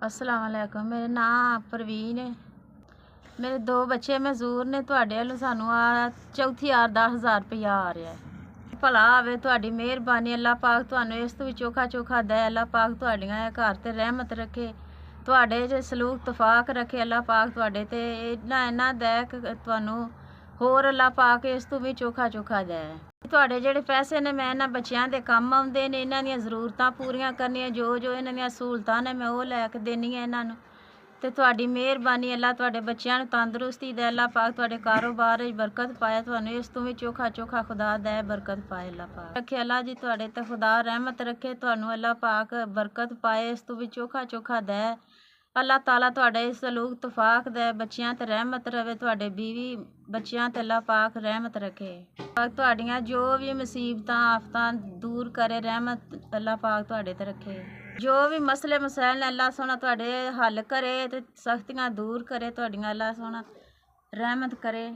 अस्सलाम वालेकुम। मेरा नाम प्रवीण है। मेरे 2 ਬੱਚੇ ਮਜ਼ਦੂਰ ਨੇ। ਤੁਹਾਡੇ ਵੱਲੋਂ ਸਾਨੂੰ ਆ ਚੌਥੀ ਵਾਰ 10,000 ਰੁਪਇਆ ਆ ਰਿਹਾ ਹੈ। ਭਲਾ ਆਵੇ ਤੁਹਾਡੀ ਮਿਹਰਬਾਨੀ। ਅੱਲਾ ਪਾਕ ਤੁਹਾਨੂੰ ਇਸ ਤੋਂ ਵੀ ਚੋਖਾ ਚੋਖਾ ਦੇ। ਅੱਲਾ ਪਾਕ ਤੁਹਾਡੀਆਂ ਘਰ ਤੇ ਰਹਿਮਤ ਰੱਖੇ, ਤੁਹਾਡੇ ਜੇ ਸਲੂਕ ਤਫਾਕ ਰੱਖੇ। ਅੱਲਾ ਪਾਕ ਤੁਹਾਡੇ ਤੇ ਇੰਨਾ ਦੇ ਕਿ ਤੁਹਾਨੂੰ ਹੋਰ ਅੱਲਾ ਪਾਕ ਇਸ ਤੋਂ ਵੀ ਚੋਖਾ ਚੋਖਾ ਦੇ। ਤੁਹਾਡੇ ਜਿਹੜੇ ਪੈਸੇ ਨੇ ਮੈਂ ਇਹਨਾਂ ਬੱਚਿਆਂ ਦੇ ਕੰਮ ਆਉਂਦੇ ਨੇ। ਇਹਨਾਂ ਦੀਆਂ ਜ਼ਰੂਰਤਾਂ ਪੂਰੀਆਂ ਕਰਨੀਆਂ, ਜੋ ਇਹਨਾਂ ਦੀਆਂ ਸਹੂਲਤਾਂ ਨੇ ਮੈਂ ਉਹ ਲੈ ਕੇ ਦੇਣੀ ਹੈ ਇਹਨਾਂ ਨੂੰ। ਤੇ ਤੁਹਾਡੀ ਮਿਹਰਬਾਨੀ। ਅੱਲਾ ਤੁਹਾਡੇ ਬੱਚਿਆਂ ਨੂੰ ਤੰਦਰੁਸਤੀ ਦੇ। ਅੱਲਾ ਪਾਕ ਤੁਹਾਡੇ ਕਾਰੋਬਾਰ ਵਿੱਚ ਬਰਕਤ ਪਾਏ, ਤੁਹਾਨੂੰ ਇਸ ਤੋਂ ਵੀ ਚੋਖਾ ਚੋਖਾ ਖੁਦਾ ਦੇ ਬਰਕਤ ਪਾਏ। ਅੱਲਾ ਪਾਕ ਰੱਖੇ, ਅੱਲਾ ਜੀ ਤੁਹਾਡੇ ਤੇ ਖੁਦਾ ਰਹਿਮਤ ਰੱਖੇ, ਤੁਹਾਨੂੰ ਅੱਲਾ ਪਾਕ ਬਰਕਤ ਪਾਏ, ਇਸ ਤੋਂ ਵੀ ਚੋਖਾ ਚੋਖਾ ਦੇ। ਅੱਲਾ ਤਾਲਾ ਤੁਹਾਡੇ ਸਲੂਕ ਤਫਾਕ ਦੇ, ਬੱਚਿਆਂ ਤੇ ਰਹਿਮਤ ਰਵੇ, ਤੁਹਾਡੇ ਬੀਵੀ ਬੱਚਿਆਂ ਤੇ ਅੱਲਾ ਪਾਕ ਰਹਿਮਤ ਰੱਖੇ। ਤੁਹਾਡੀਆਂ ਜੋ ਵੀ ਮੁਸੀਬਤਾਂ ਆਫਤਾਂ ਦੂਰ ਕਰੇ, ਰਹਿਮਤ ਅੱਲਾ ਪਾਕ ਤੁਹਾਡੇ ਤੇ ਰੱਖੇ। ਜੋ ਵੀ ਮਸਲੇ ਮਸਾਇਲ ਨੇ ਅੱਲਾ ਸੋਹਣਾ ਤੁਹਾਡੇ ਹੱਲ ਕਰੇ ਤੇ ਸਖਤੀਆਂ ਦੂਰ ਕਰੇ, ਤੁਹਾਡੀਆਂ ਅੱਲਾ ਸੋਹਣਾ ਰਹਿਮਤ ਕਰੇ।